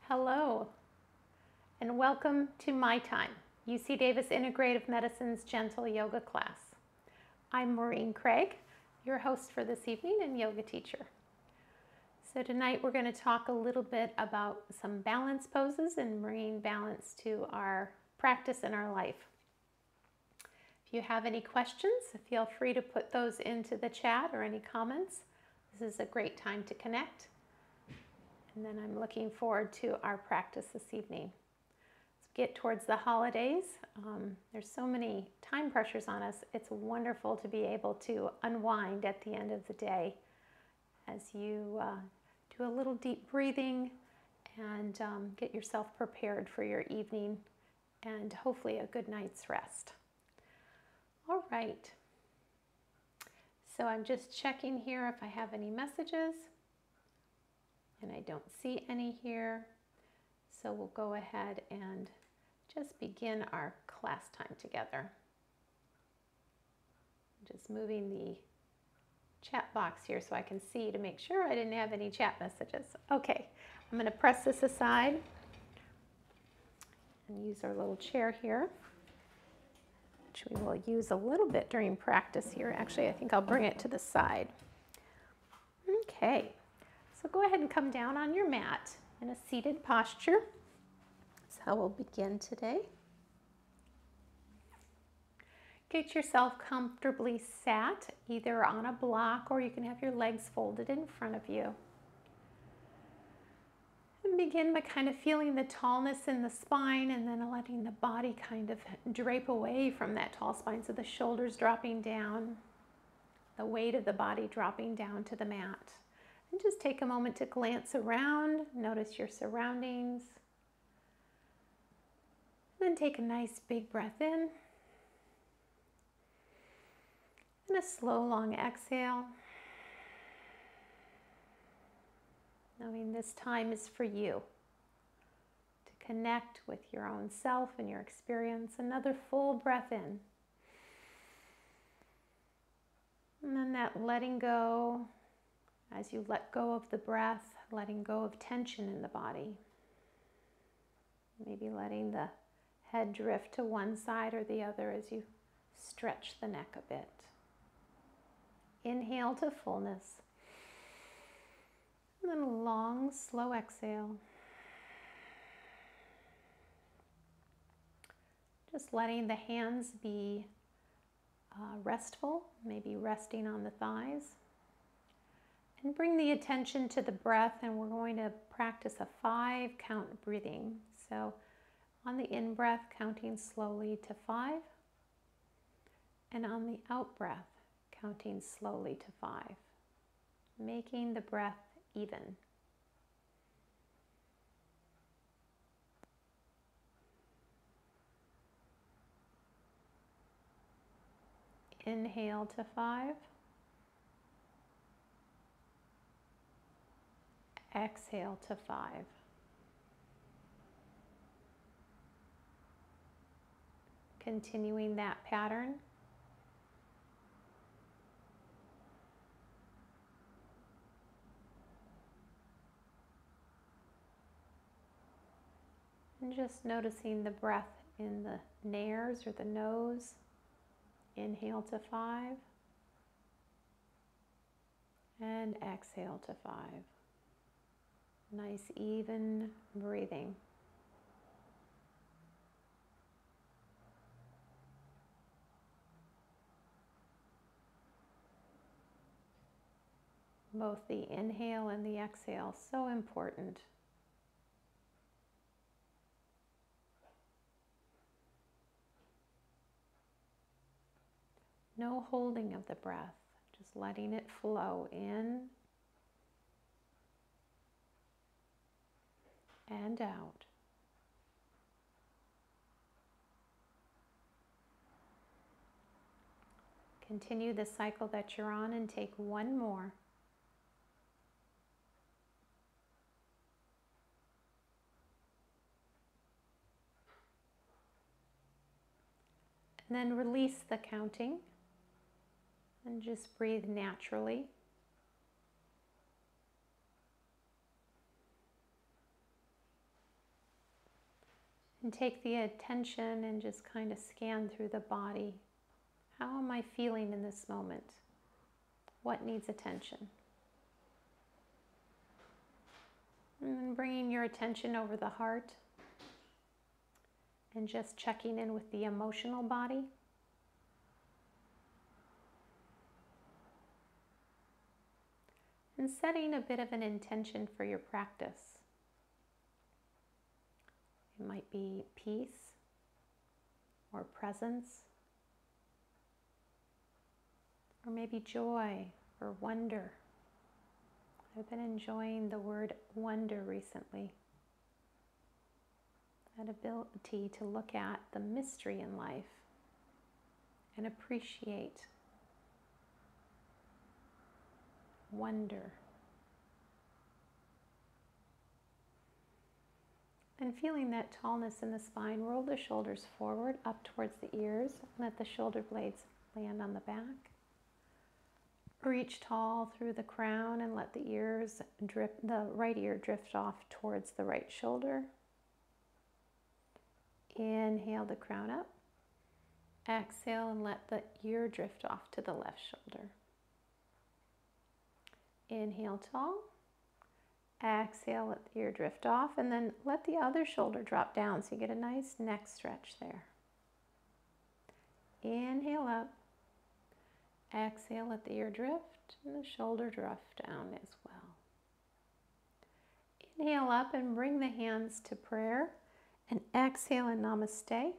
Hello, and welcome to My Time, UC Davis Integrative Medicine's Gentle Yoga class. I'm Maureen Craig, your host for this evening and yoga teacher. So tonight we're going to talk a little bit about some balance poses and bringing balance to our practice in our life. If you have any questions, feel free to put those into the chat or any comments. This is a great time to connect. And then I'm looking forward to our practice this evening. Let's get towards the holidays. There's so many time pressures on us. It's wonderful to be able to unwind at the end of the day as you do a little deep breathing and get yourself prepared for your evening and hopefully a good night's rest. All right. So I'm just checking here if I have any messages. And I don't see any here, so we'll go ahead and just begin our class time together. Just moving the chat box here so I can see to make sure I didn't have any chat messages. Okay, I'm going to press this aside and use our little chair here, which we will use a little bit during practice here. Actually, I think I'll bring it to the side. Okay. So go ahead and come down on your mat in a seated posture. That's how we'll begin today. Get yourself comfortably sat, either on a block or you can have your legs folded in front of you. And begin by kind of feeling the tallness in the spine and then letting the body kind of drape away from that tall spine. So the shoulders dropping down, the weight of the body dropping down to the mat. And just take a moment to glance around, notice your surroundings. Then take a nice big breath in. And a slow, long exhale. Knowing this time is for you to connect with your own self and your experience. Another full breath in. And then that letting go. As you let go of the breath, letting go of tension in the body. Maybe letting the head drift to one side or the other as you stretch the neck a bit. Inhale to fullness. And then a long, slow exhale. Just letting the hands be restful, maybe resting on the thighs. And bring the attention to the breath, and we're going to practice a 5-count breathing. So on the in-breath, counting slowly to 5. And on the out-breath, counting slowly to 5. Making the breath even. Inhale to 5. Exhale to 5. Continuing that pattern. And just noticing the breath in the nares or the nose. Inhale to 5. And exhale to 5. Nice even breathing. Both the inhale and the exhale, so important. No holding of the breath, just letting it flow in and out. Continue the cycle that you're on and take one more. And then release the counting and just breathe naturally. And take the attention and just kind of scan through the body. How am I feeling in this moment? What needs attention? And then bringing your attention over the heart and just checking in with the emotional body. And setting a bit of an intention for your practice. It might be peace or presence, or maybe joy or wonder. I've been enjoying the word wonder recently. That ability to look at the mystery in life and appreciate wonder. And feeling that tallness in the spine, roll the shoulders forward up towards the ears. Let the shoulder blades land on the back. Reach tall through the crown and let the right ear drift off towards the right shoulder. Inhale the crown up. Exhale and let the ear drift off to the left shoulder. Inhale tall. Exhale, let the ear drift off, and then let the other shoulder drop down so you get a nice neck stretch there. Inhale up. Exhale, let the ear drift, and the shoulder drift down as well. Inhale up and bring the hands to prayer, and exhale and namaste.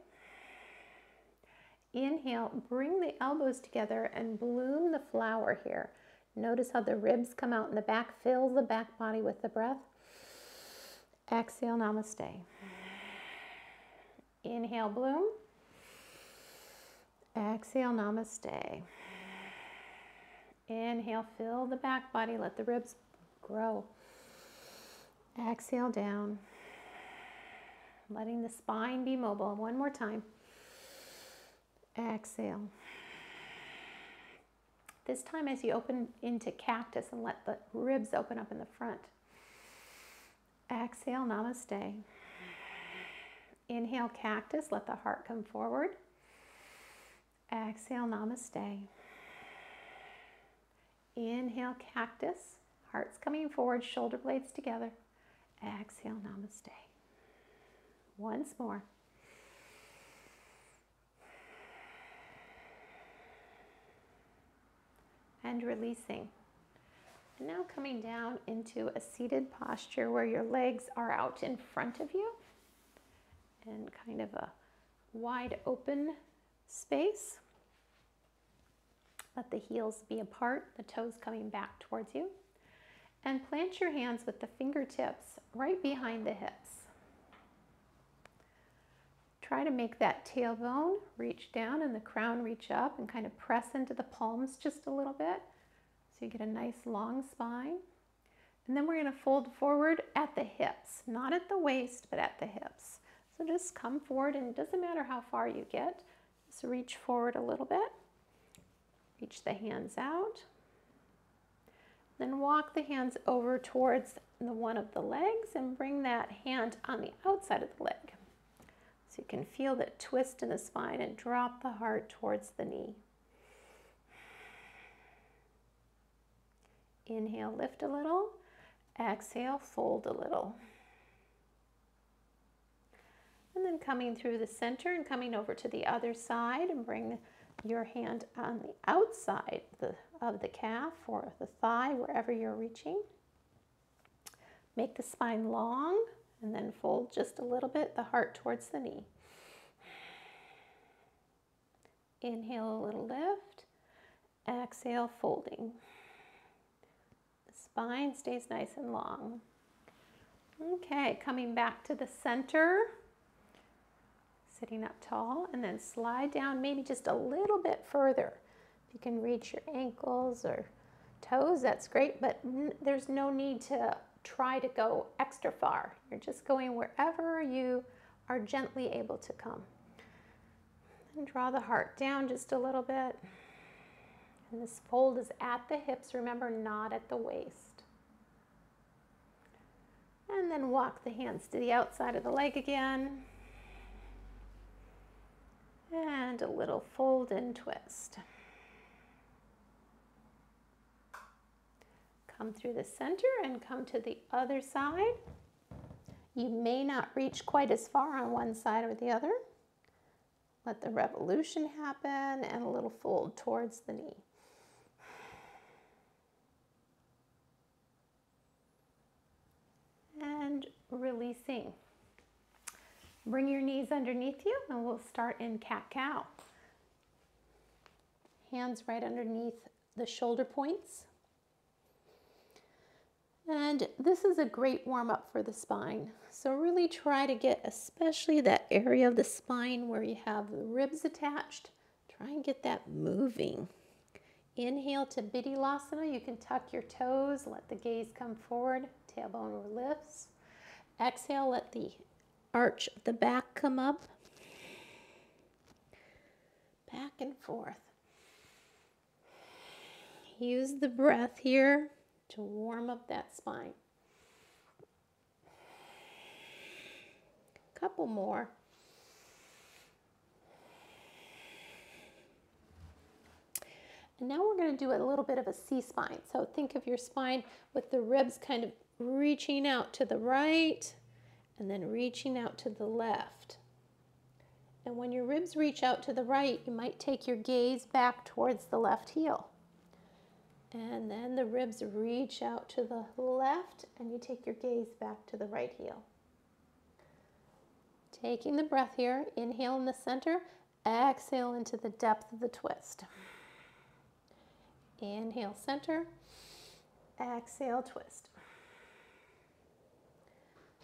Inhale, bring the elbows together and bloom the flower here. Notice how the ribs come out in the back. Fill the back body with the breath. Exhale, namaste. Inhale, bloom. Exhale, namaste. Inhale, fill the back body. Let the ribs grow. Exhale, down. Letting the spine be mobile. One more time. Exhale. This time as you open into cactus and let the ribs open up in the front. Exhale, namaste. Inhale, cactus, let the heart come forward. Exhale, namaste. Inhale, cactus, heart's coming forward, shoulder blades together. Exhale, namaste. Once more. And releasing. And now coming down into a seated posture where your legs are out in front of you and kind of a wide open space. Let the heels be apart, the toes coming back towards you. And plant your hands with the fingertips right behind the hips. Try to make that tailbone reach down and the crown reach up and kind of press into the palms just a little bit so you get a nice long spine. And then we're going to fold forward at the hips, not at the waist, but at the hips. So just come forward, and it doesn't matter how far you get, just reach forward a little bit. Reach the hands out. Then walk the hands over towards the one of the legs and bring that hand on the outside of the leg. So you can feel that twist in the spine and drop the heart towards the knee. Inhale, lift a little. Exhale, fold a little. And then coming through the center and coming over to the other side and bring your hand on the outside of the calf or the thigh, wherever you're reaching. Make the spine long. And then fold just a little bit, the heart towards the knee. Inhale, a little lift. Exhale, folding. The spine stays nice and long. Okay, coming back to the center. Sitting up tall, and then slide down maybe just a little bit further. If you can reach your ankles or toes, that's great, but there's no need to try to go extra far. You're just going wherever you are gently able to come. And draw the heart down just a little bit. And this fold is at the hips, remember, not at the waist. And then walk the hands to the outside of the leg again. And a little fold and twist. Come through the center and come to the other side. You may not reach quite as far on one side or the other. Let the revolution happen and a little fold towards the knee. And releasing. Bring your knees underneath you and we'll start in cat-cow. Hands right underneath the shoulder points. And this is a great warm-up for the spine. So really try to get especially that area of the spine where you have the ribs attached. Try and get that moving. Inhale to Vidyalasana. You can tuck your toes, let the gaze come forward, tailbone lifts. Exhale, let the arch of the back come up. Back and forth. Use the breath here to warm up that spine. Couple more. And now we're going to do a little bit of a C-spine. So think of your spine with the ribs kind of reaching out to the right and then reaching out to the left. And when your ribs reach out to the right, you might take your gaze back towards the left heel. And then the ribs reach out to the left and you take your gaze back to the right heel. Taking the breath here, inhale in the center, exhale into the depth of the twist. Inhale, center, exhale, twist.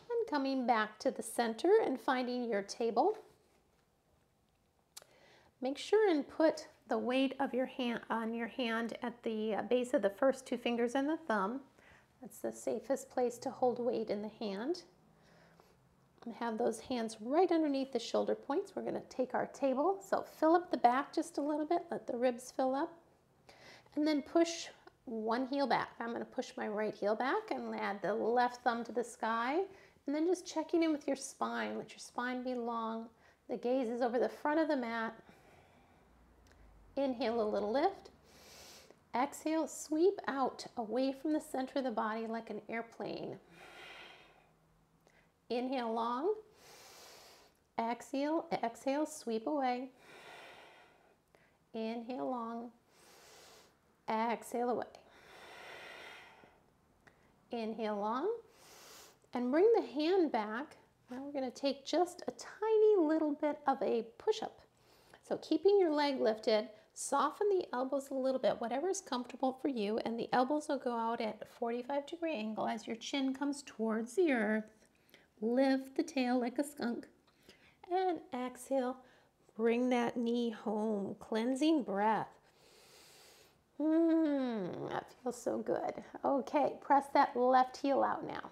And coming back to the center and finding your table. Make sure and put the weight of your hand on your hand at the base of the first two fingers and the thumb. That's the safest place to hold weight in the hand. And have those hands right underneath the shoulder points. We're going to take our table. So fill up the back just a little bit. Let the ribs fill up. And then push one heel back. I'm going to push my right heel back and add the left thumb to the sky. And then just checking in with your spine. Let your spine be long. The gaze is over the front of the mat. Inhale, a little lift. Exhale, sweep out away from the center of the body like an airplane. Inhale, long. Exhale, exhale, sweep away. Inhale, long. Exhale away. Inhale, long. And bring the hand back. Now we're going to take just a tiny little bit of a push-up. So keeping your leg lifted, soften the elbows a little bit, whatever is comfortable for you, and the elbows will go out at a 45-degree angle as your chin comes towards the earth. Lift the tail like a skunk. And exhale, bring that knee home. Cleansing breath. That feels so good. Okay, press that left heel out now.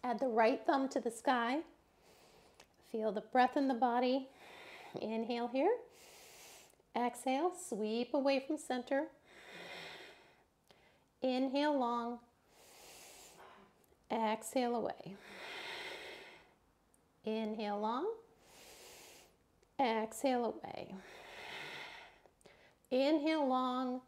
Add the right thumb to the sky. Feel the breath in the body. Inhale here. Exhale, sweep away from center. Inhale, long. Exhale away. Inhale, long. Exhale away. Inhale, long.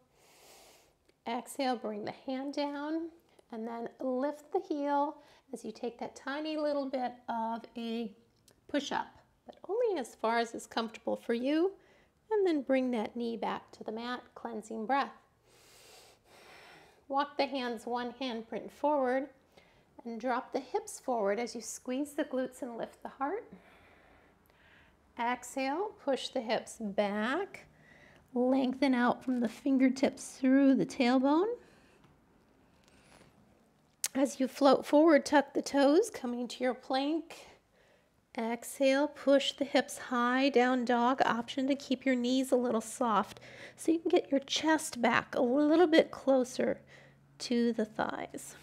Exhale, bring the hand down and then lift the heel as you take that tiny little bit of a push-up, but only as far as is comfortable for you. And then bring that knee back to the mat, cleansing breath. Walk the hands one handprint forward and drop the hips forward as you squeeze the glutes and lift the heart. Exhale, push the hips back. Lengthen out from the fingertips through the tailbone. As you float forward, tuck the toes, coming to your plank. Exhale, push the hips high, down dog. Option to keep your knees a little soft so you can get your chest back a little bit closer to the thighs.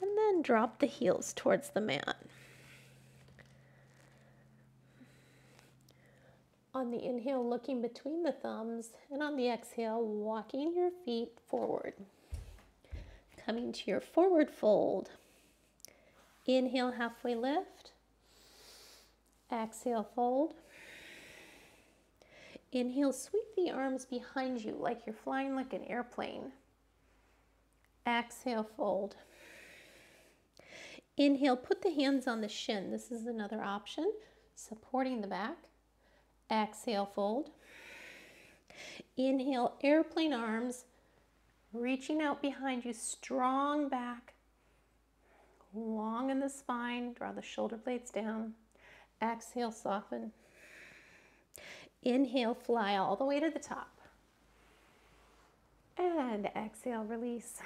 And then drop the heels towards the mat. On the inhale, looking between the thumbs, and on the exhale, walking your feet forward. Coming to your forward fold. Inhale, halfway lift. Exhale, fold. Inhale, sweep the arms behind you like you're flying like an airplane. Exhale, fold. Inhale, put the hands on the shin. This is another option, supporting the back. Exhale, fold. Inhale, airplane arms, reaching out behind you, strong back, long in the spine, draw the shoulder blades down. Exhale, soften. Inhale, fly all the way to the top. And exhale, release.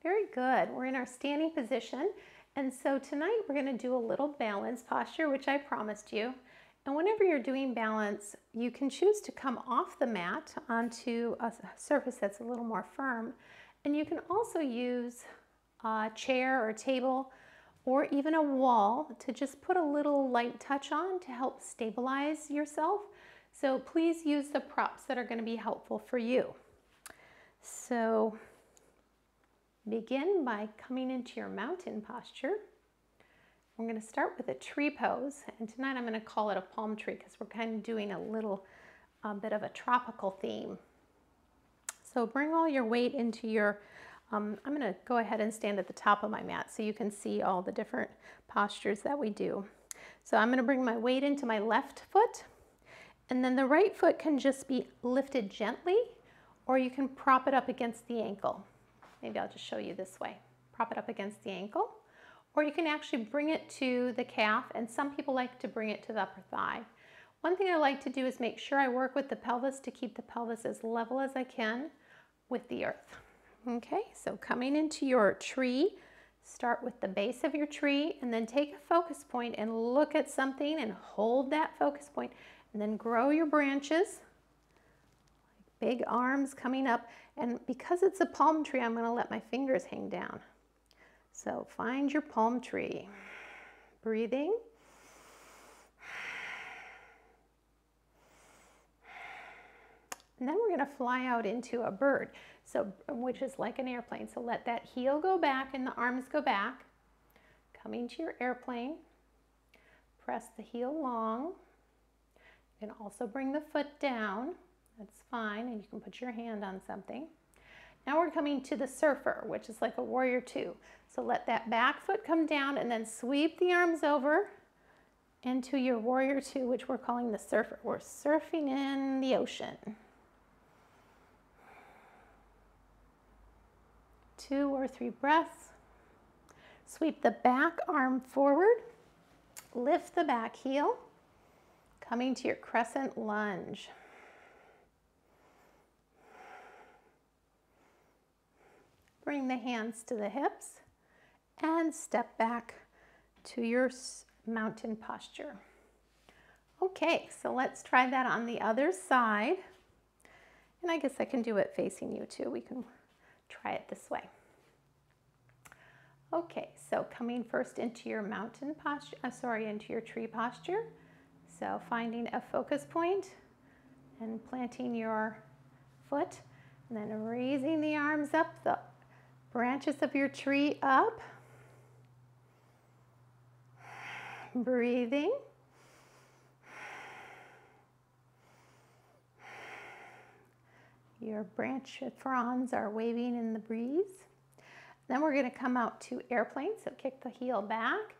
Very good. We're in our standing position. And so tonight we're going to do a little balance posture, which I promised you. And whenever you're doing balance, you can choose to come off the mat onto a surface that's a little more firm. And you can also use a chair or a table or even a wall to just put a little light touch on to help stabilize yourself. So please use the props that are going to be helpful for you. So begin by coming into your mountain posture. We're going to start with a tree pose, and tonight I'm going to call it a palm tree because we're kind of doing a little bit of a tropical theme. So bring all your weight into your, I'm going to go ahead and stand at the top of my mat so you can see all the different postures that we do. So I'm going to bring my weight into my left foot, and then the right foot can just be lifted gently, or you can prop it up against the ankle. Maybe I'll just show you this way. Prop it up against the ankle, or you can actually bring it to the calf, and some people like to bring it to the upper thigh. One thing I like to do is make sure I work with the pelvis to keep the pelvis as level as I can with the earth. Okay, so coming into your tree, start with the base of your tree, and then take a focus point and look at something and hold that focus point, and then grow your branches. Big arms coming up, and because it's a palm tree, I'm going to let my fingers hang down. So find your palm tree. Breathing. And then we're going to fly out into a bird, so which is like an airplane. So let that heel go back and the arms go back. Coming to your airplane. Press the heel long. You can also bring the foot down. That's fine, and you can put your hand on something. Now we're coming to the surfer, which is like a warrior two. So let that back foot come down and then sweep the arms over into your warrior two, which we're calling the surfer. We're surfing in the ocean. 2 or 3 breaths. Sweep the back arm forward. Lift the back heel. Coming to your crescent lunge. Bring the hands to the hips and step back to your mountain posture. Okay, so let's try that on the other side. And I guess I can do it facing you too. We can try it this way. Okay, so coming first into your mountain posture, into your tree posture. So finding a focus point and planting your foot, and then raising the arms up, the branches of your tree up. Breathing. Your branch fronds are waving in the breeze. Then we're going to come out to airplane, so kick the heel back,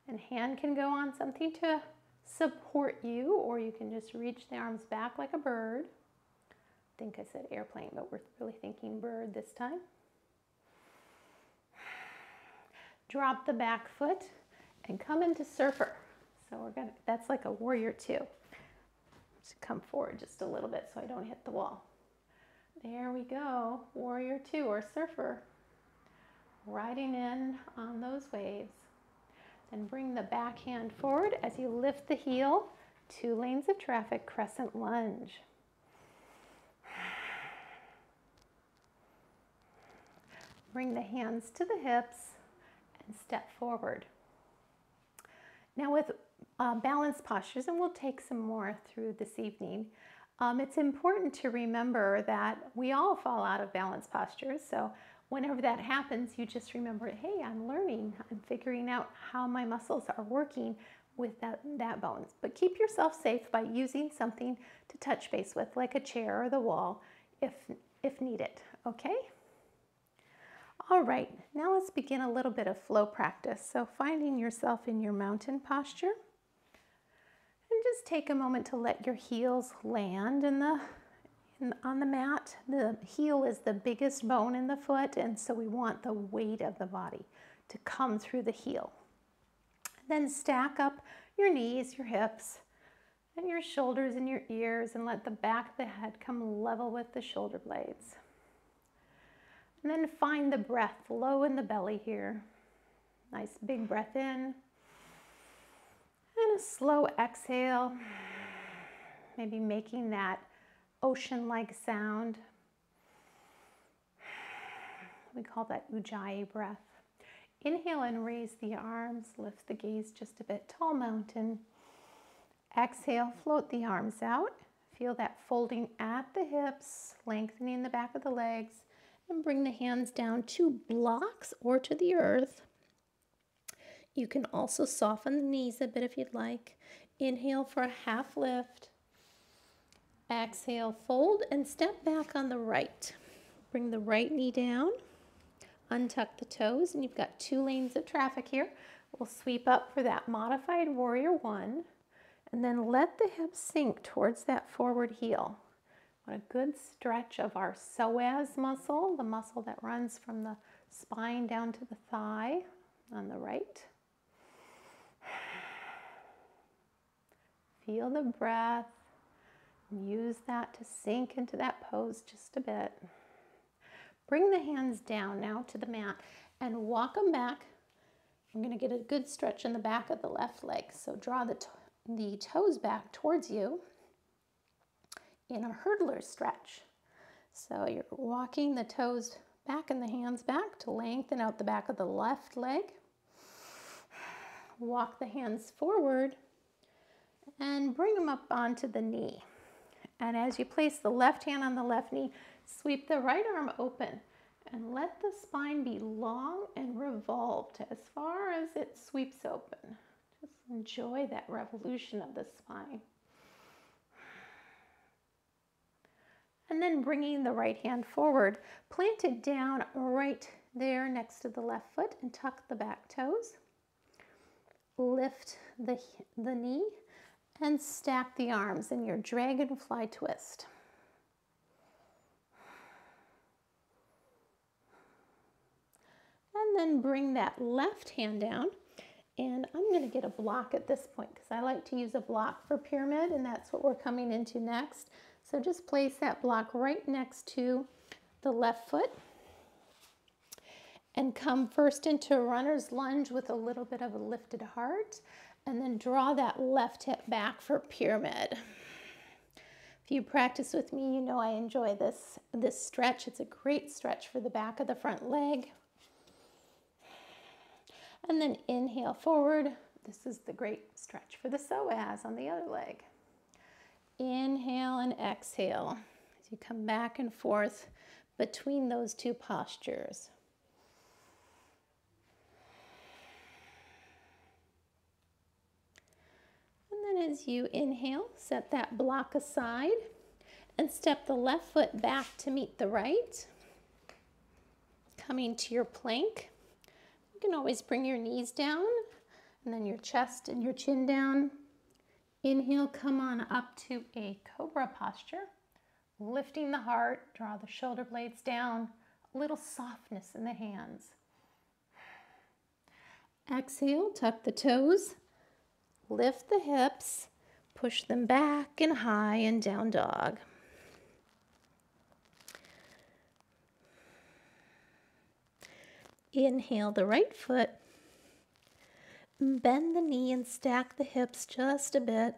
and hand can go on something to support you, or you can just reach the arms back like a bird. I think I said airplane, but we're really thinking bird this time. Drop the back foot and come into surfer. So that's like a warrior two. Just come forward just a little bit so I don't hit the wall. There we go, warrior two or surfer. Riding in on those waves. Then bring the back hand forward as you lift the heel. 2 lanes of traffic, crescent lunge. Bring the hands to the hips and step forward. Now with balance postures, and we'll take some more through this evening, it's important to remember that we all fall out of balance postures. So Whenever that happens, you just remember, hey, I'm learning. I'm figuring out how my muscles are working with that bone. But keep yourself safe by using something to touch base with, like a chair or the wall, if needed, okay? All right, now let's begin a little bit of flow practice. So finding yourself in your mountain posture. And just take a moment to let your heels land on the mat. The heel is the biggest bone in the foot, and so we want the weight of the body to come through the heel. Then stack up your knees, your hips, and your shoulders and your ears, and let the back of the head come level with the shoulder blades. And then find the breath low in the belly here. Nice big breath in. And a slow exhale, maybe making that ocean-like sound. We call that Ujjayi breath. Inhale and raise the arms, lift the gaze just a bit, tall mountain. Exhale, float the arms out. Feel that folding at the hips, lengthening the back of the legs, and bring the hands down to blocks or to the earth. You can also soften the knees a bit if you'd like. Inhale for a half lift. Exhale, fold and step back on the right. Bring the right knee down. Untuck the toes, and you've got 2 lanes of traffic here. We'll sweep up for that modified warrior 1, and then let the hips sink towards that forward heel. What a good stretch of our psoas muscle, the muscle that runs from the spine down to the thigh on the right. Feel the breath. Use that to sink into that pose just a bit. Bring the hands down now to the mat and walk them back. I'm going to get a good stretch in the back of the left leg. So draw the toes back towards you in a hurdler stretch. So you're walking the toes back and the hands back to lengthen out the back of the left leg. Walk the hands forward and bring them up onto the knee. And as you place the left hand on the left knee, sweep the right arm open and let the spine be long and revolved as far as it sweeps open. Just enjoy that revolution of the spine. And then bringing the right hand forward, plant it down right there next to the left foot and tuck the back toes. Lift the knee and stack the arms in your dragonfly twist. And then bring that left hand down. And I'm going to get a block at this point because I like to use a block for pyramid, and that's what we're coming into next. So just place that block right next to the left foot and come first into a runner's lunge with a little bit of a lifted heart, and then draw that left hip back for pyramid. If you practice with me, you know I enjoy this stretch. It's a great stretch for the back of the front leg. And then inhale forward. This is the great stretch for the psoas on the other leg. Inhale and exhale as you come back and forth between those 2 postures. And then as you inhale, set that block aside and step the left foot back to meet the right. Coming to your plank. You can always bring your knees down and then your chest and your chin down. Inhale, come on up to a cobra posture. Lifting the heart, draw the shoulder blades down, a little softness in the hands. Exhale, tuck the toes, lift the hips, push them back and high and down dog. Inhale the right foot, bend the knee and stack the hips just a bit.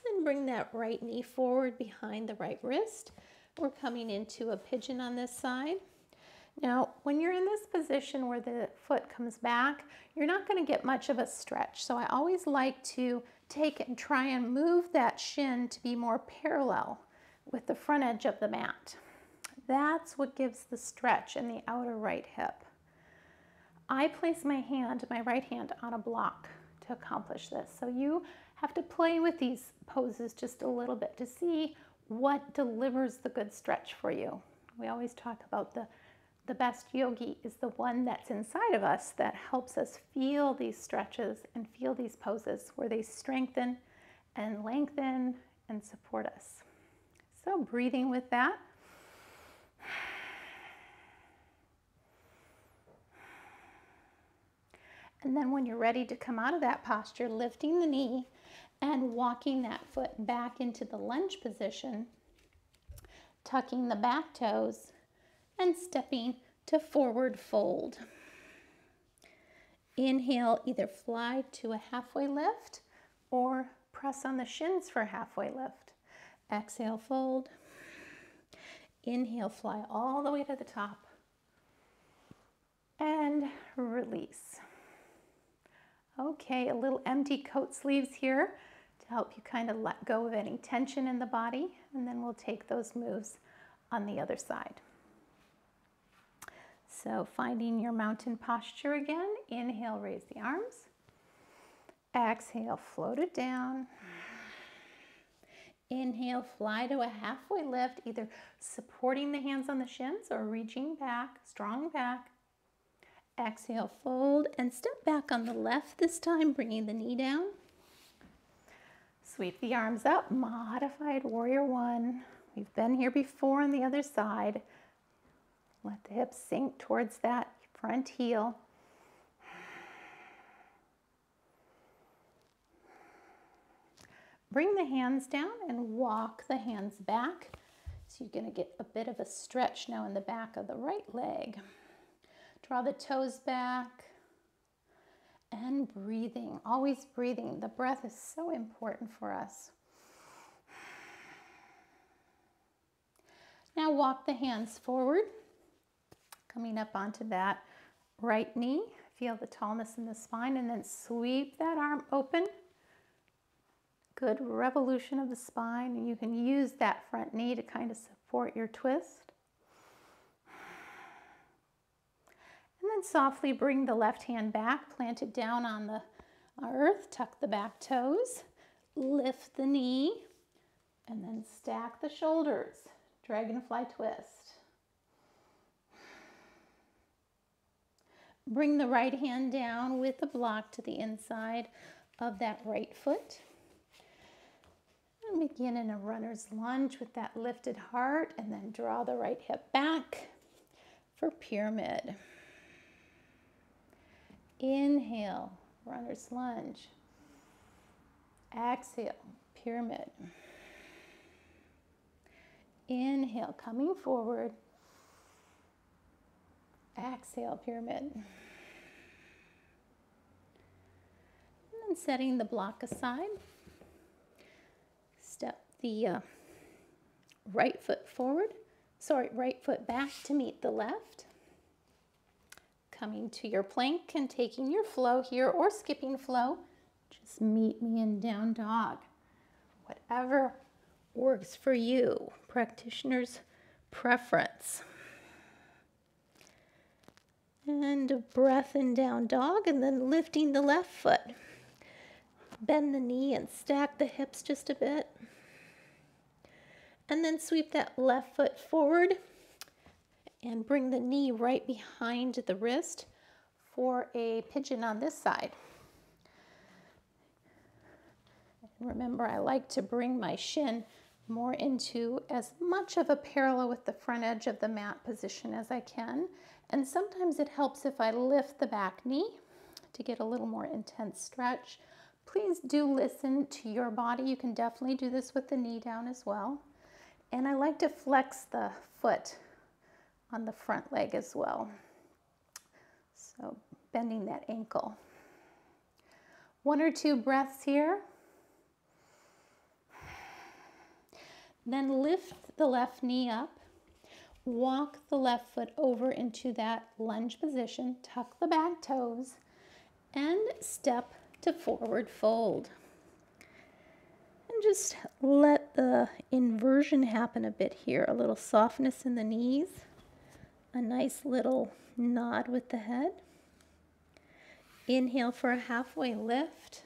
And bring that right knee forward behind the right wrist. We're coming into a pigeon on this side. Now, when you're in this position where the foot comes back, you're not going to get much of a stretch. So I always like to take and try and move that shin to be more parallel with the front edge of the mat. That's what gives the stretch in the outer right hip. I place my right hand on a block to accomplish this. So you have to play with these poses just a little bit to see what delivers the good stretch for you. We always talk about the best yogi is the one that's inside of us that helps us feel these stretches and feel these poses where they strengthen and lengthen and support us. So breathing with that. And then when you're ready to come out of that posture, lifting the knee and walking that foot back into the lunge position, tucking the back toes and stepping to forward fold. Inhale, either fly to a halfway lift or press on the shins for a halfway lift. Exhale, fold. Inhale, fly all the way to the top. And release. Okay, a little empty coat sleeves here to help you kind of let go of any tension in the body, and then we'll take those moves on the other side. So finding your mountain posture again, inhale, raise the arms. Exhale, float it down. Inhale, fly to a halfway lift, either supporting the hands on the shins or reaching back, strong back. Exhale, fold, and step back on the left this time, bringing the knee down. Sweep the arms up, modified warrior one. We've been here before on the other side. Let the hips sink towards that front heel. Bring the hands down and walk the hands back. So you're going to get a bit of a stretch now in the back of the right leg. Draw the toes back and breathing, always breathing. The breath is so important for us. Now walk the hands forward, coming up onto that right knee. Feel the tallness in the spine, and then sweep that arm open. Good revolution of the spine, and you can use that front knee to kind of support your twist. And then softly bring the left hand back, plant it down on the earth, tuck the back toes, lift the knee, and then stack the shoulders. Dragonfly twist. Bring the right hand down with the block to the inside of that right foot. And begin in a runner's lunge with that lifted heart, and then draw the right hip back for pyramid. Inhale, runner's lunge. Exhale, pyramid. Inhale, coming forward. Exhale, pyramid. And then setting the block aside. Step the right foot back to meet the left. Coming to your plank and taking your flow here, or skipping flow. Just meet me in down dog. Whatever works for you, practitioner's preference. And a breath in down dog, and then lifting the left foot. Bend the knee and stack the hips just a bit. And then sweep that left foot forward and bring the knee right behind the wrist for a pigeon on this side. And remember, I like to bring my shin more into as much of a parallel with the front edge of the mat position as I can. And sometimes it helps if I lift the back knee to get a little more intense stretch. Please do listen to your body. You can definitely do this with the knee down as well. And I like to flex the foot on the front leg as well. So bending that ankle. 1 or 2 breaths here. Then lift the left knee up. Walk the left foot over into that lunge position. Tuck the back toes and step to forward fold. And just let the inversion happen a bit here, a little softness in the knees, a nice little nod with the head. Inhale for a halfway lift.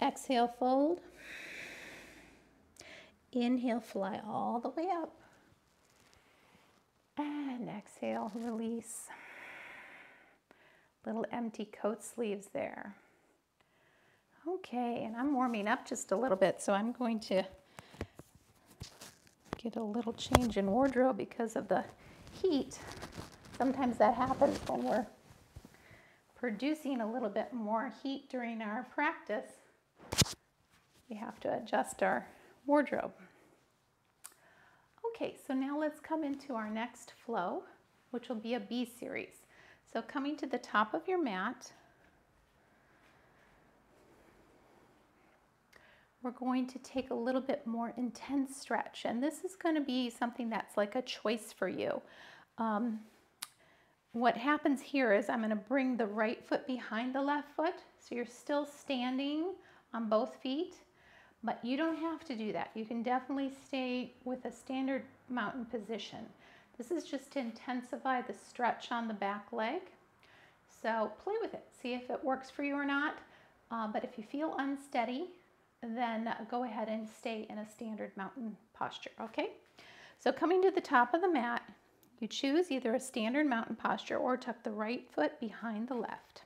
Exhale, fold. Inhale, fly all the way up. And exhale, release. Little empty coat sleeves there. Okay, and I'm warming up just a little bit, so I'm going to get a little change in wardrobe because of the heat. Sometimes that happens when we're producing a little bit more heat during our practice. We have to adjust our wardrobe. Okay, so now let's come into our next flow, which will be a B series. So coming to the top of your mat, we're going to take a little bit more intense stretch, and this is going to be something that's like a choice for you. What happens here is I'm going to bring the right foot behind the left foot, so you're still standing on both feet, but you don't have to do that. You can definitely stay with a standard mountain position. This is just to intensify the stretch on the back leg. So play with it, see if it works for you or not. But if you feel unsteady, then go ahead and stay in a standard mountain posture, okay? So coming to the top of the mat, you choose either a standard mountain posture or tuck the right foot behind the left.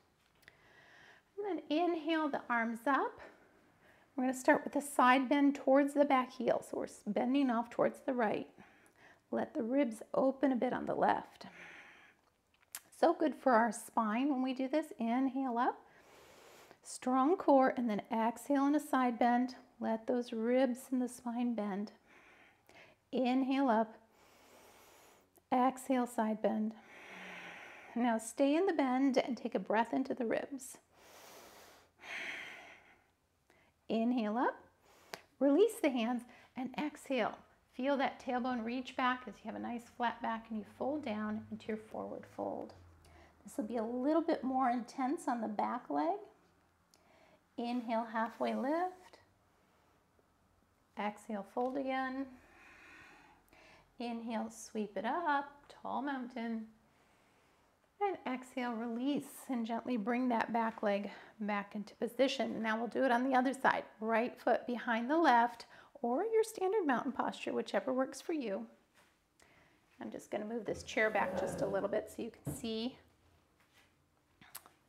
And then inhale the arms up. We're going to start with a side bend towards the back heel. So we're bending off towards the right. Let the ribs open a bit on the left. So good for our spine when we do this. Inhale up. Strong core, and then exhale in a side bend. Let those ribs in the spine bend. Inhale up. Exhale, side bend. Now stay in the bend and take a breath into the ribs. Inhale up. Release the hands and exhale. Feel that tailbone reach back as you have a nice flat back and you fold down into your forward fold. This will be a little bit more intense on the back leg. Inhale, halfway lift. Exhale, fold again. Inhale, sweep it up, tall mountain. And exhale, release, and gently bring that back leg back into position. Now we'll do it on the other side. Right foot behind the left, or your standard mountain posture, whichever works for you. I'm just going to move this chair back just a little bit so you can see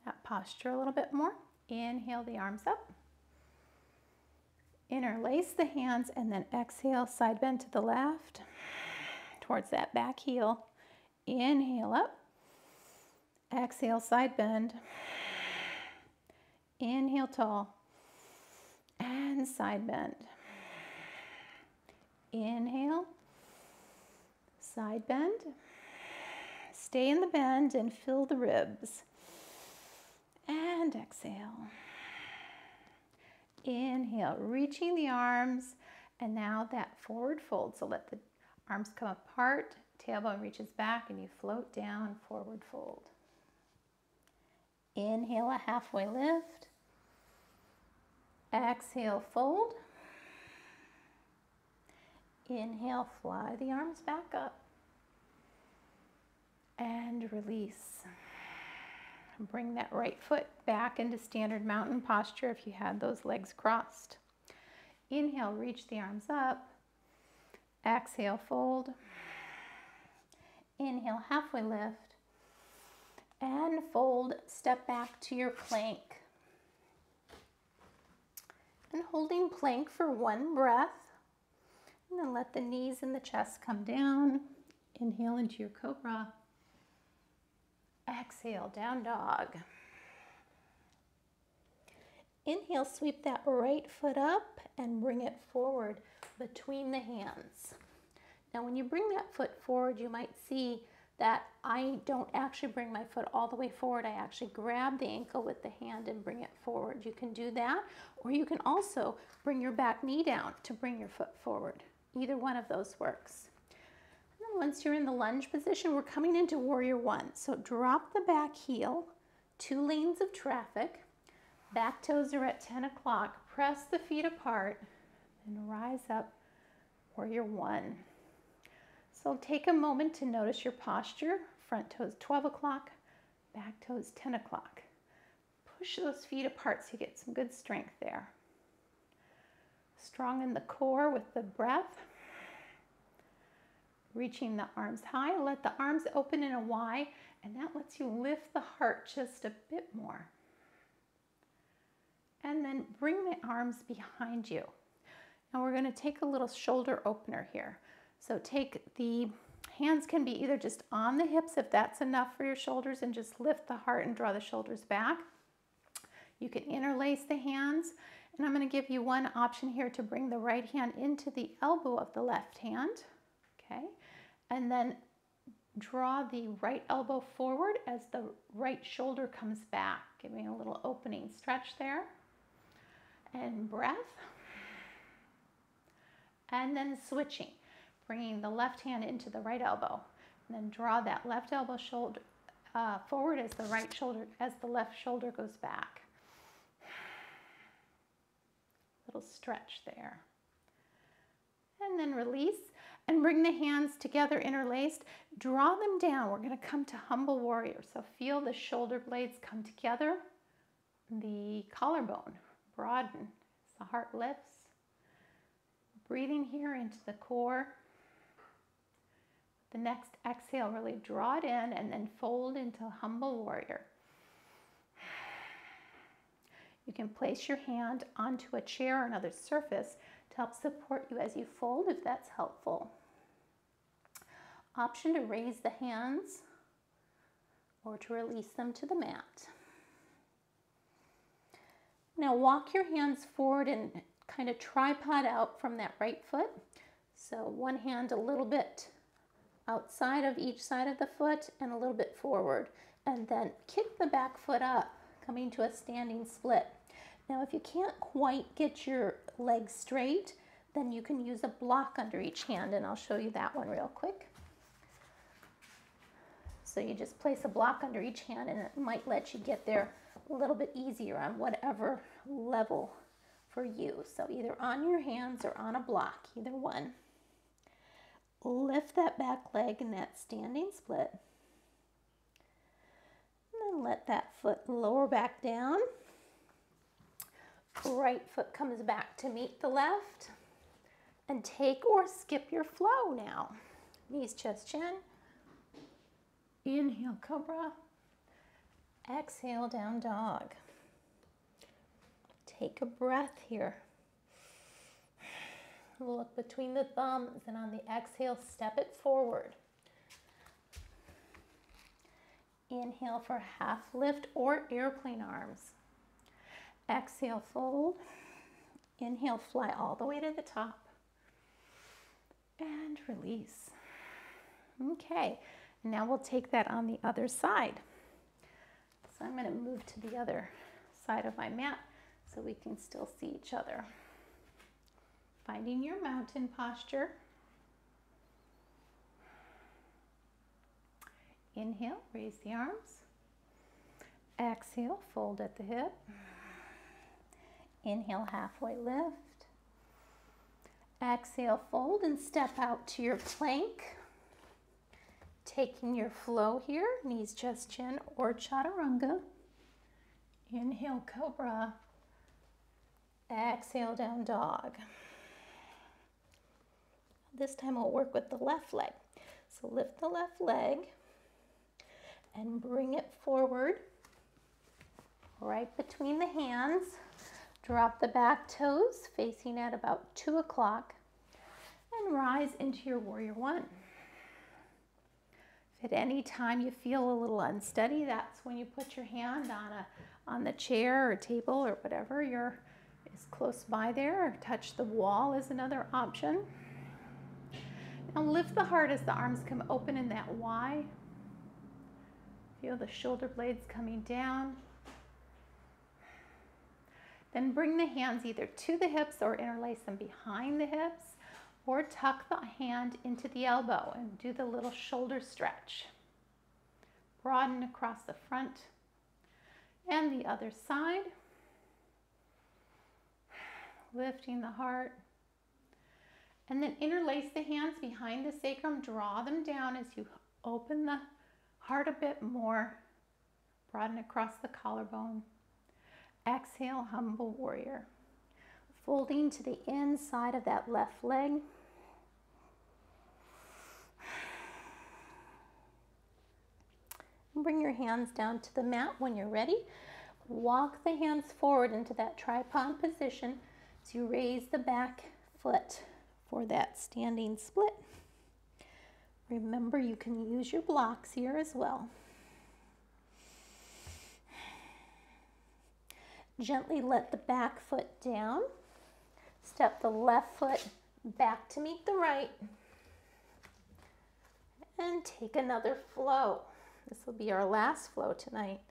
that posture a little bit more. Inhale the arms up. Interlace the hands and then exhale, side bend to the left towards that back heel. Inhale up. Exhale, side bend. Inhale, tall. And side bend. Inhale. Side bend. Stay in the bend and fill the ribs. And exhale. Inhale, reaching the arms. And now that forward fold. So let the arms come apart. Tailbone reaches back and you float down, forward fold. Inhale, a halfway lift. Exhale, fold. Inhale, fly the arms back up. And release. Bring that right foot back into standard mountain posture if you had those legs crossed. Inhale, reach the arms up. Exhale, fold. Inhale, halfway lift. And fold, step back to your plank. And holding plank for one breath. And then let the knees and the chest come down. Inhale into your cobra. Exhale, down dog. Inhale, sweep that right foot up and bring it forward between the hands. Now when you bring that foot forward, you might see that I don't actually bring my foot all the way forward. I actually grab the ankle with the hand and bring it forward. You can do that, or you can also bring your back knee down to bring your foot forward. Either one of those works. And then once you're in the lunge position, we're coming into warrior one. So drop the back heel, 2 lanes of traffic. Back toes are at 10 o'clock. Press the feet apart and rise up, warrior one. So take a moment to notice your posture. Front toes 12 o'clock, back toes 10 o'clock. Push those feet apart so you get some good strength there. Strong in the core with the breath. Reaching the arms high, let the arms open in a Y, and that lets you lift the heart just a bit more. And then bring the arms behind you. Now we're going to take a little shoulder opener here. So take the hands can be either just on the hips if that's enough for your shoulders and just lift the heart and draw the shoulders back. You can interlace the hands, and I'm going to give you one option here to bring the right hand into the elbow of the left hand. Okay, and then draw the right elbow forward as the right shoulder comes back, giving a little opening stretch there. And breath. And then switching, bringing the left hand into the right elbow, and then draw that left elbow shoulder forward as the left shoulder goes back. Little stretch there. And then release and bring the hands together interlaced. Draw them down. We're going to come to humble warrior. So feel the shoulder blades come together. The collarbone broaden as the heart lifts. Breathing here into the core. The next exhale, really draw it in and then fold into humble warrior. You can place your hand onto a chair or another surface to help support you as you fold if that's helpful. Option to raise the hands or to release them to the mat. Now walk your hands forward and kind of tripod out from that right foot. So one hand a little bit outside of each side of the foot and a little bit forward. And then kick the back foot up, coming to a standing split. Now if you can't quite get your legs straight, then you can use a block under each hand, and I'll show you that one real quick. So you just place a block under each hand, and it might let you get there a little bit easier on whatever level for you. So either on your hands or on a block, either one. Lift that back leg in that standing split. And then let that foot lower back down. Right foot comes back to meet the left. And take or skip your flow now. Knees, chest, chin. Inhale, cobra. Exhale, down dog. Take a breath here. Look between the thumbs, and on the exhale, step it forward. Inhale for half lift or airplane arms. Exhale, fold. Inhale, fly all the way to the top. And release. Okay, now we'll take that on the other side. So I'm going to move to the other side of my mat so we can still see each other. Finding your mountain posture. Inhale, raise the arms. Exhale, fold at the hip. Inhale, halfway lift. Exhale, fold and step out to your plank. Taking your flow here, knees, chest, chin, or chaturanga. Inhale, cobra. Exhale, down dog. This time we'll work with the left leg. So lift the left leg and bring it forward, right between the hands. Drop the back toes, facing at about 2 o'clock, and rise into your warrior one. If at any time you feel a little unsteady, that's when you put your hand on the chair or table or whatever is close by there, or touch the wall is another option. Now lift the heart as the arms come open in that Y. Feel the shoulder blades coming down. Then bring the hands either to the hips or interlace them behind the hips, or tuck the hand into the elbow and do the little shoulder stretch. Broaden across the front and the other side. Lifting the heart, And then interlace the hands behind the sacrum, draw them down as you open the heart a bit more, broaden across the collarbone. Exhale, humble warrior. Folding to the inside of that left leg. Bring your hands down to the mat when you're ready. Walk the hands forward into that tripod position as you raise the back foot for that standing split. Remember, you can use your blocks here as well. Gently let the back foot down. Step the left foot back to meet the right. And take another flow. This will be our last flow tonight.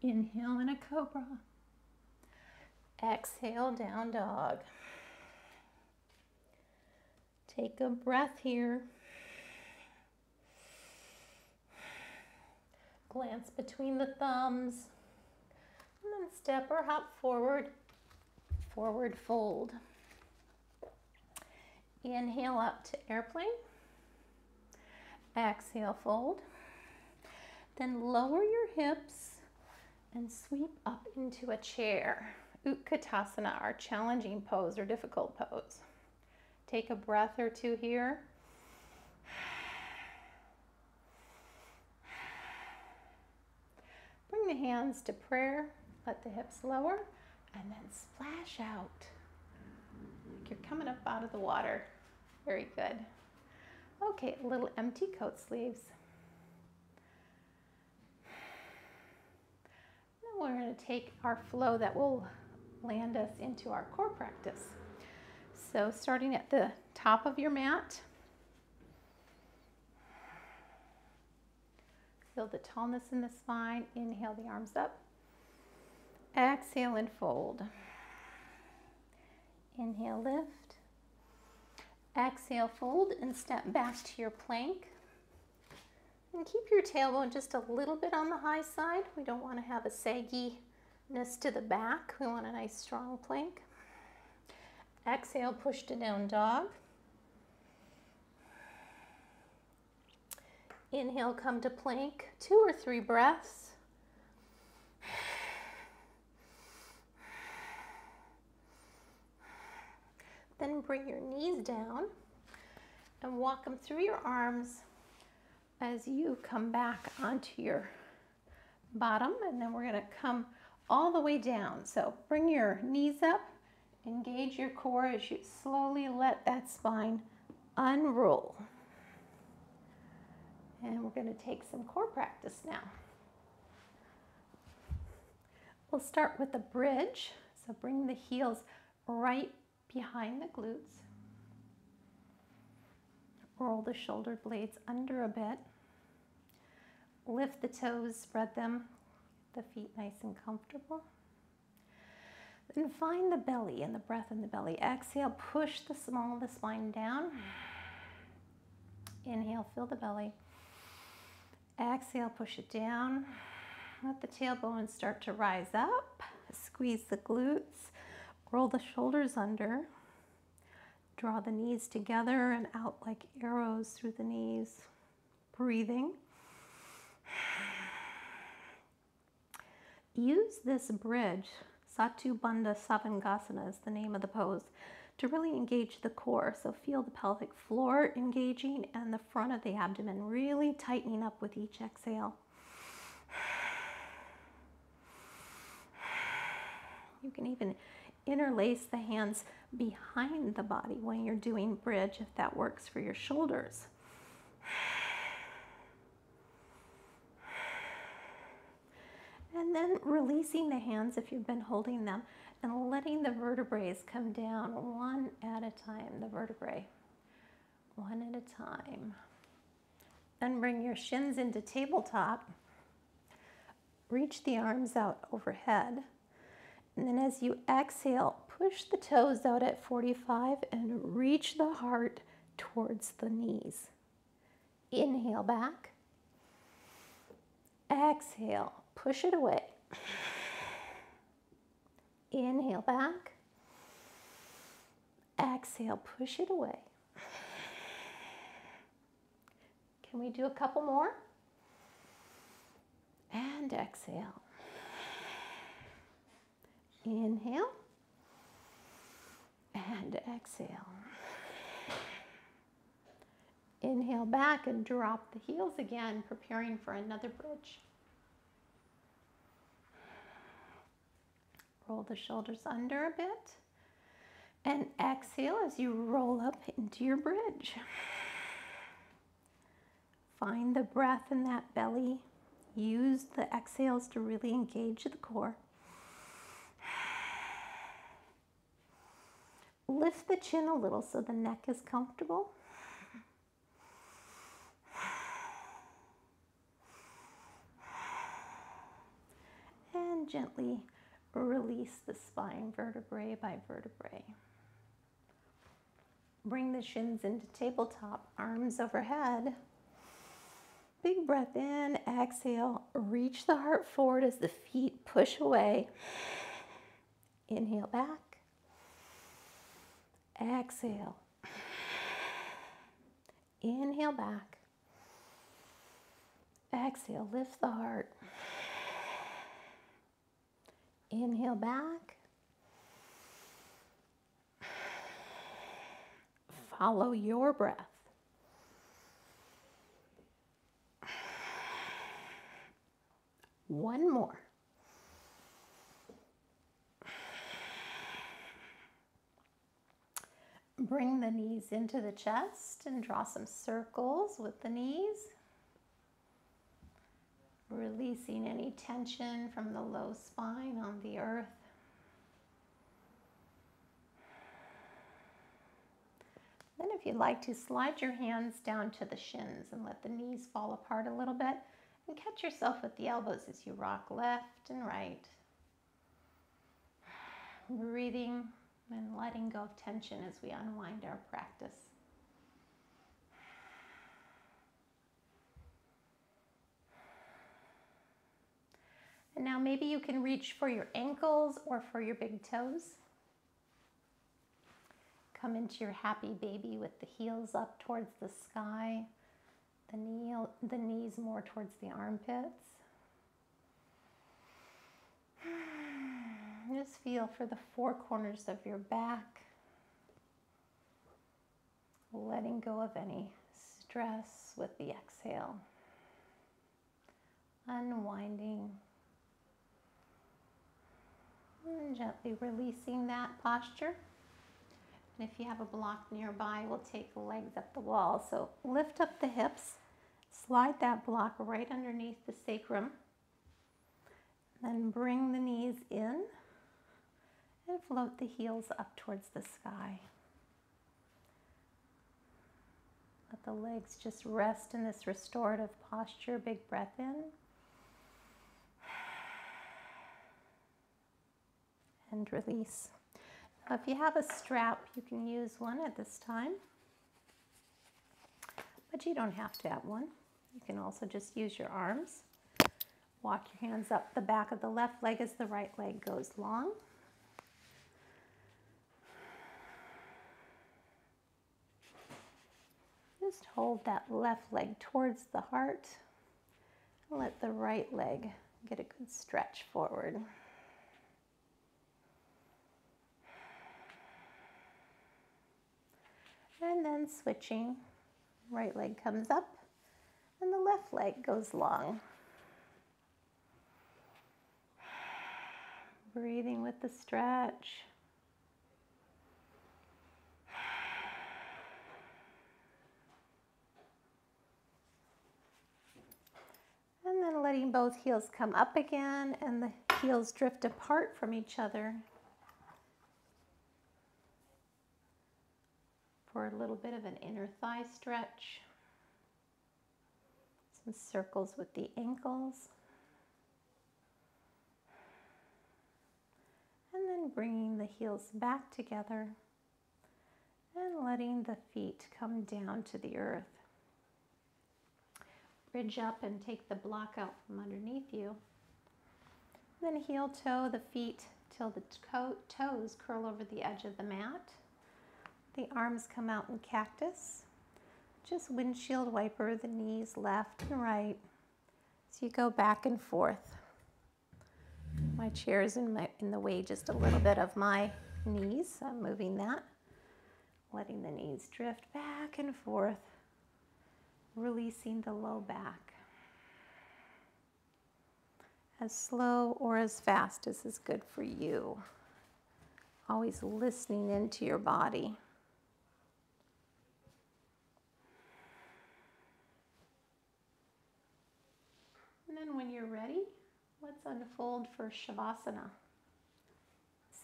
Inhale in a cobra. Exhale, down dog. Take a breath here. Glance between the thumbs. And then step or hop forward. Forward fold. Inhale up to airplane. Exhale, fold. Then lower your hips and sweep up into a chair. Utkatasana, our challenging pose or difficult pose. Take a breath or two here. Bring the hands to prayer. Let the hips lower and then splash out. Like you're coming up out of the water. Very good. Okay, little empty coat sleeves. Now we're going to take our flow that will land us into our core practice. So starting at the top of your mat, feel the tallness in the spine. Inhale the arms up. Exhale and fold. Inhale, lift. Exhale, fold and step back to your plank. And keep your tailbone just a little bit on the high side. We don't want to have a sagginess to the back. We want a nice strong plank. Exhale, push to down dog. Inhale, come to plank, 2 or 3 breaths. Then bring your knees down and walk them through your arms as you come back onto your bottom. And then we're going to come all the way down. So bring your knees up, engage your core as you slowly let that spine unroll. And we're going to take some core practice now. We'll start with a bridge. So bring the heels right behind the glutes. Roll the shoulder blades under a bit. Lift the toes, spread them, the feet nice and comfortable. Then find the belly and the breath in the belly. Exhale, push the small of the spine down. Inhale, fill the belly. Exhale, push it down. Let the tailbone start to rise up. Squeeze the glutes. Roll the shoulders under. Draw the knees together and out like arrows through the knees. Breathing. Use this bridge, Satu Bandha Savangasana is the name of the pose, to really engage the core. So feel the pelvic floor engaging and the front of the abdomen really tightening up with each exhale. You can even interlace the hands behind the body when you're doing bridge if that works for your shoulders. And then releasing the hands if you've been holding them and letting the vertebrae come down one at a time, the vertebrae, one at a time. Then bring your shins into tabletop. Reach the arms out overhead. And then as you exhale, push the toes out at 45 and reach the heart towards the knees. Inhale back. Exhale, push it away. Inhale back. Exhale, push it away. Can we do a couple more? And exhale. Inhale. And exhale. Inhale back and drop the heels again, preparing for another bridge. Roll the shoulders under a bit. And exhale as you roll up into your bridge. Find the breath in that belly. Use the exhales to really engage the core. Lift the chin a little so the neck is comfortable. And gently release the spine vertebrae by vertebrae. Bring the shins into tabletop, arms overhead. Big breath in, exhale, reach the heart forward as the feet push away. Inhale back. Exhale. Inhale back. Exhale, lift the heart. Inhale back. Follow your breath. One more. Bring the knees into the chest and draw some circles with the knees. Releasing any tension from the low spine on the earth. Then if you'd like to, slide your hands down to the shins and let the knees fall apart a little bit. And catch yourself with the elbows as you rock left and right. Breathing and letting go of tension as we unwind our practice. And now maybe you can reach for your ankles or for your big toes. Come into your happy baby with the heels up towards the sky, the knees more towards the armpits. Just feel for the four corners of your back, letting go of any stress with the exhale. Unwinding. And gently releasing that posture. And if you have a block nearby, we'll take the legs up the wall. So lift up the hips, slide that block right underneath the sacrum. Then bring the knees in and float the heels up towards the sky. Let the legs just rest in this restorative posture. Big breath in. And release. Now, if you have a strap, you can use one at this time, but you don't have to have one. You can also just use your arms. Walk your hands up the back of the left leg as the right leg goes long. Just hold that left leg towards the heart and let the right leg get a good stretch forward. And then switching, right leg comes up and the left leg goes long. Breathing with the stretch. And then letting both heels come up again and the heels drift apart from each other for a little bit of an inner thigh stretch. Some circles with the ankles. And then bringing the heels back together and letting the feet come down to the earth. Bridge up and take the block out from underneath you. Then heel toe the feet till the toes curl over the edge of the mat. The arms come out in cactus. Just windshield wiper the knees left and right. So you go back and forth. My chair is in the way just a little bit of my knees. So I'm moving that. Letting the knees drift back and forth. Releasing the low back. As slow or as fast as is good for you. Always listening into your body. And then when you're ready, let's unfold for Shavasana.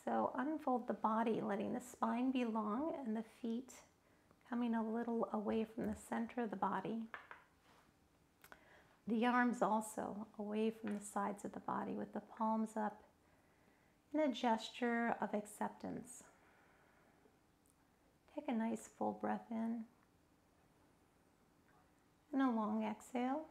So unfold the body, letting the spine be long and the feet coming a little away from the center of the body. The arms also away from the sides of the body with the palms up in a gesture of acceptance. Take a nice full breath in and a long exhale.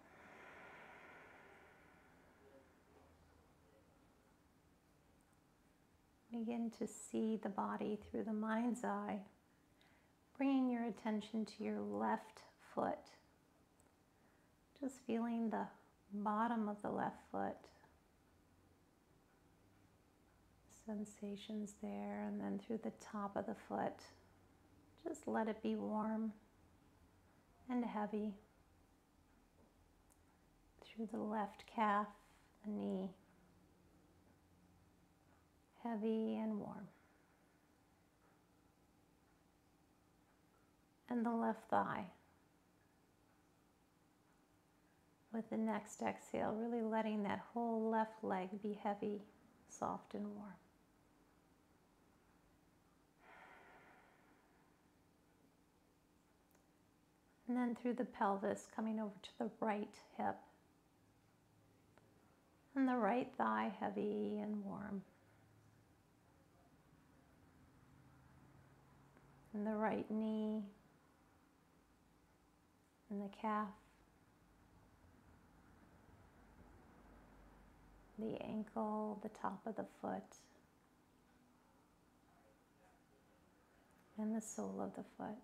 Begin to see the body through the mind's eye, bringing your attention to your left foot. Just feeling the bottom of the left foot. Sensations there, and then through the top of the foot. Just let it be warm and heavy. Through the left calf and knee. Heavy and warm. And the left thigh. With the next exhale, really letting that whole left leg be heavy, soft and warm. And then through the pelvis, coming over to the right hip. And the right thigh heavy and warm. And the right knee. And the calf. The ankle, the top of the foot. And the sole of the foot.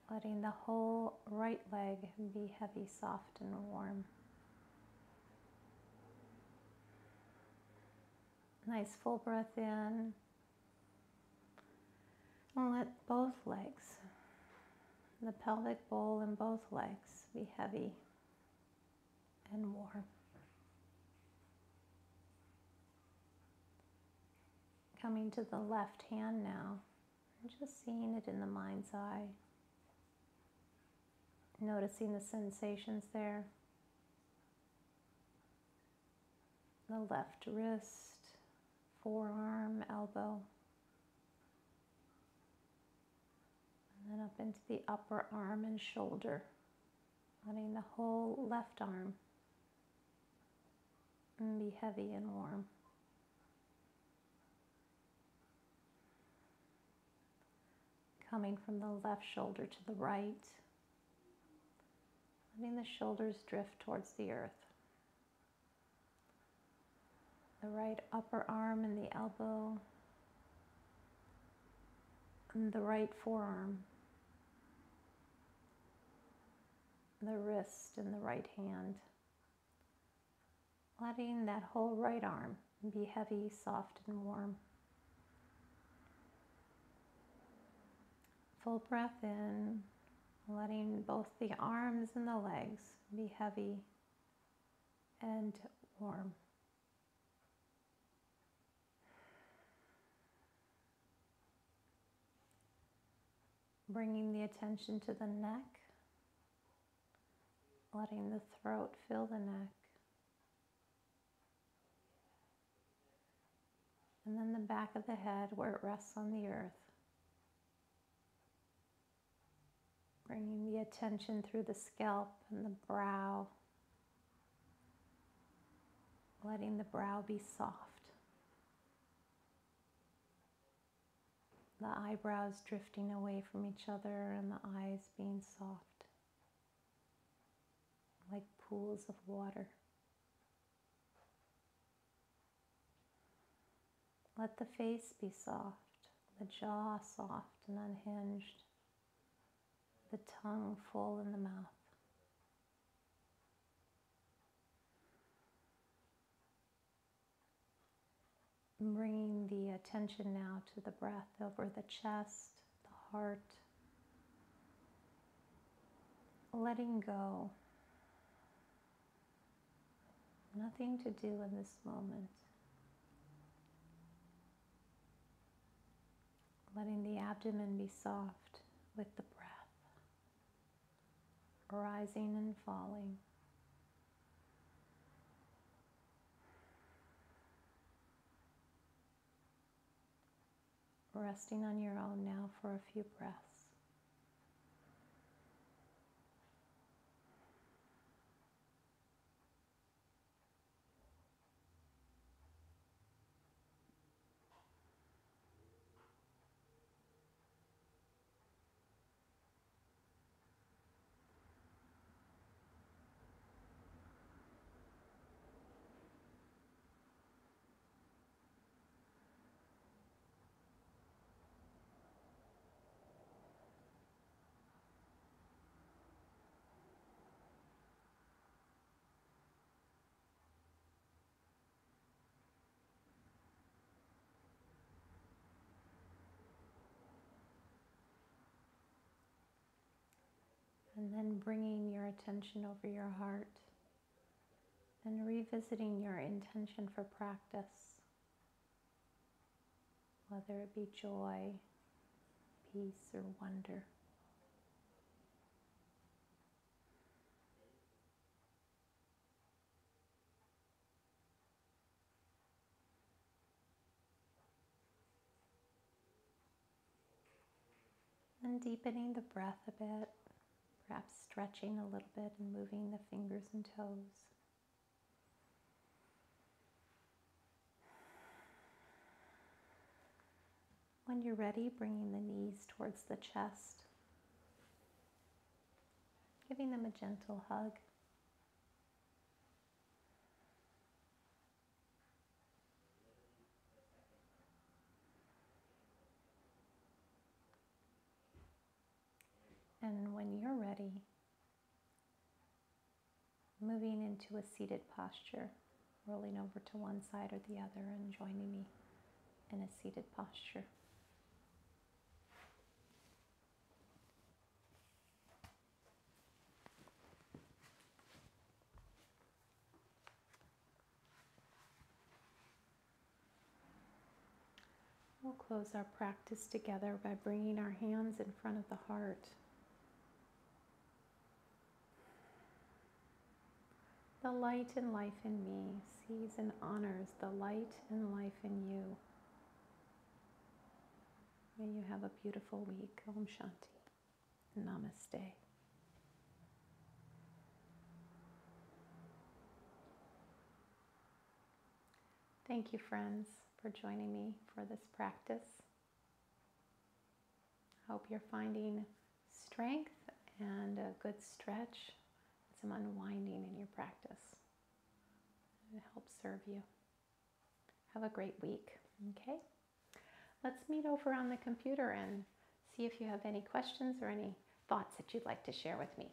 Letting the whole right leg be heavy, soft, and warm. Nice full breath in. And let both legs, the pelvic bowl and both legs, be heavy and warm. Coming to the left hand now, and just seeing it in the mind's eye. Noticing the sensations there. The left wrist, forearm, elbow. And then up into the upper arm and shoulder. Letting the whole left arm be heavy and warm. Coming from the left shoulder to the right. Letting the shoulders drift towards the earth. The right upper arm and the elbow. And the right forearm. The wrist and the right hand. Letting that whole right arm be heavy, soft, and warm. Full breath in. Letting both the arms and the legs be heavy and warm. Bringing the attention to the neck. Letting the throat fill the neck. And then the back of the head where it rests on the earth. Bringing the attention through the scalp and the brow. Letting the brow be soft. The eyebrows drifting away from each other and the eyes being soft. Like pools of water. Let the face be soft, the jaw soft and unhinged, the tongue full in the mouth. Bringing the attention now to the breath over the chest, the heart, letting go. Nothing to do in this moment. Letting the abdomen be soft with the breath, rising and falling. Resting on your own now for a few breaths. And then bringing your attention over your heart and revisiting your intention for practice, whether it be joy, peace, or wonder. And deepening the breath a bit, perhaps stretching a little bit and moving the fingers and toes. When you're ready, bringing the knees towards the chest, giving them a gentle hug. And when you're ready, moving into a seated posture, rolling over to one side or the other and joining me in a seated posture. We'll close our practice together by bringing our hands in front of the heart. The light and life in me sees and honors the light and life in you. May you have a beautiful week. Om Shanti. Namaste. Thank you, friends, for joining me for this practice. I hope you're finding strength and a good stretch, some unwinding in your practice. It helps serve you. Have a great week, okay? Let's meet over on the computer and see if you have any questions or any thoughts that you'd like to share with me.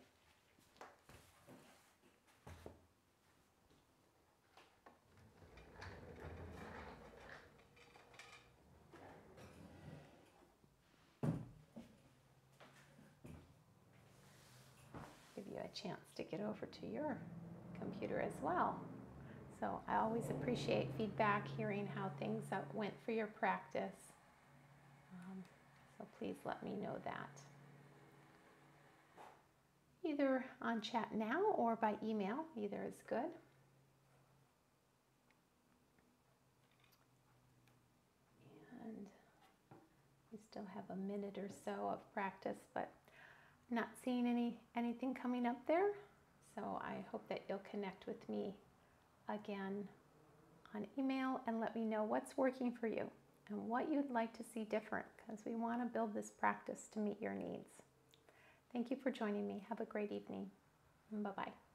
Give you a chance to get over to your computer as well. So I always appreciate feedback, hearing how things went for your practice. So please let me know that. Either on chat now or by email, either is good. And we still have a minute or so of practice, but I'm not seeing anything coming up there. So I hope that you'll connect with me again on email and let me know what's working for you and what you'd like to see different, because we want to build this practice to meet your needs. Thank you for joining me. Have a great evening. Bye-bye.